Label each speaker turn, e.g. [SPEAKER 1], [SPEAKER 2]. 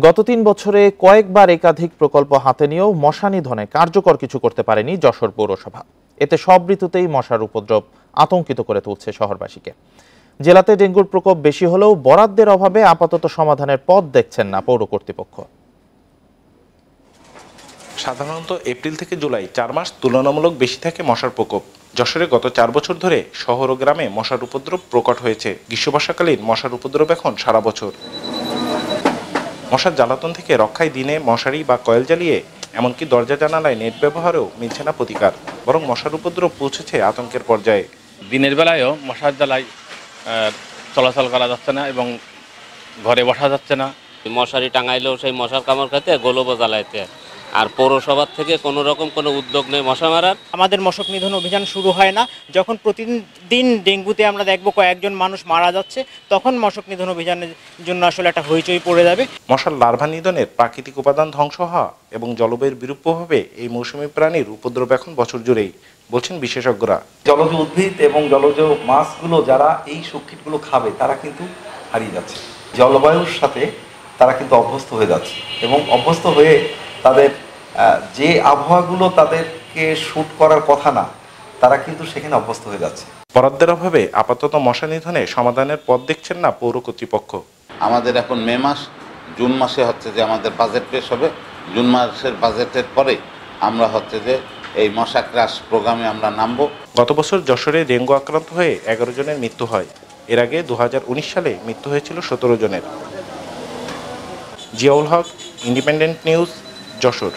[SPEAKER 1] গত ৩ বছরে কয়েকবার একাধিক প্রকল্প হাতে নিয়েও মশা নিধনে কার্যকর কিছু করতে পারেনি যশোর পৌরসভা। এতে সব ঋতুতেই মশার উপদ্রব আতঙ্কিত করে তুলছে শহরবাসীকে। জেলাতে ডেঙ্গুর প্রকোপ বেশি হলেও বরাদ্দের অভাবে আপাতত সমাধানের পথ দেখছেন না পৌর কর্তৃপক্ষ।
[SPEAKER 2] সাধারণত এপ্রিল থেকে জুলাই 4 মাস তুলনামূলক বেশি থাকে মশার প্রকোপ। যশোরে গত 4 বছর ধরে শহর ও গ্রামে মশার উপদ্রব প্রকট হয়েছে। গ্রীষ্ম বর্ষাকালীন মশার উপদ্রব এখন সারা বছর। মশার জ্বালাতন থেকে রক্ষায় দিনে মশারি বা কয়েল জ্বালিয়ে এমনকি দরজা জানালায় নেট ব্যবহারেও মিলছে না প্রতিকার, বরং মশার উপদ্রব পৌঁছেছে আতঙ্কের পর্যায়ে।
[SPEAKER 3] দিনের বেলায়ও মশার জ্বালায় চলাচল করা যাচ্ছে না এবং ঘরে বসা যাচ্ছে না।
[SPEAKER 4] মশারি টাঙাইলেও সেই মশার কামড় খেতে গোলবও জ্বালাইতে, আর পৌরসভার থেকে কোনো রকম কোনো উদ্যোগ নেই মশা মারার।
[SPEAKER 5] আমাদের মশক নিধন অভিযান শুরু হয় না যখন প্রতিদিন ডেঙ্গুতে আমরা দেখব কয়েকজন মানুষ মারা যাচ্ছে, তখন মশক নিধন অভিযানের জন্য আসলে একটা হইচই পড়ে যাবে।
[SPEAKER 2] মশার লার্ভা নিধনের প্রাকৃতিক উপাদান ধ্বংস হওয়া এবং জলবায়ুর বিরূপ প্রভাবে এই মৌসুমী প্রাণীর উপদ্রব এখন বছর জুড়েই, বলছেন বিশেষজ্ঞরা।
[SPEAKER 6] জলজ উদ্ভিদ এবং জলজ মাছগুলো যারা এই শক্তিগুলো খাবে তারা কিন্তু হারিয়ে যাচ্ছে। জলবায়ুর সাথে তারা কিন্তু অভ্যস্ত হয়ে যাচ্ছে এবং অভ্যস্ত হয়ে তাদের যে আবহাওয়াগুলো তাদেরকে শুট করার কথা না, তারা কিন্তু সেখানে অভ্যস্ত হয়ে যাচ্ছে।
[SPEAKER 2] বরাদ্দের অভাবে আপাতত মশা নিধনে সমাধানের পথ দেখছেন না পৌর কর্তৃপক্ষ।
[SPEAKER 7] আমাদের এখন মে মাস, জুন মাসে হচ্ছে যে আমাদের বাজেট পেশ হবে। জুন মাসের বাজেটের পরে আমরা হচ্ছে যে এই মশা ক্রাশ প্রোগ্রামে আমরা নামবো।
[SPEAKER 2] গত বছর যশোরে ডেঙ্গু আক্রান্ত হয়ে 11 জনের মৃত্যু হয়। এর আগে 2019 সালে মৃত্যু হয়েছিল 17 জনের। জিয়াউল হক, ইন্ডিপেন্ডেন্ট নিউজ, যশোর।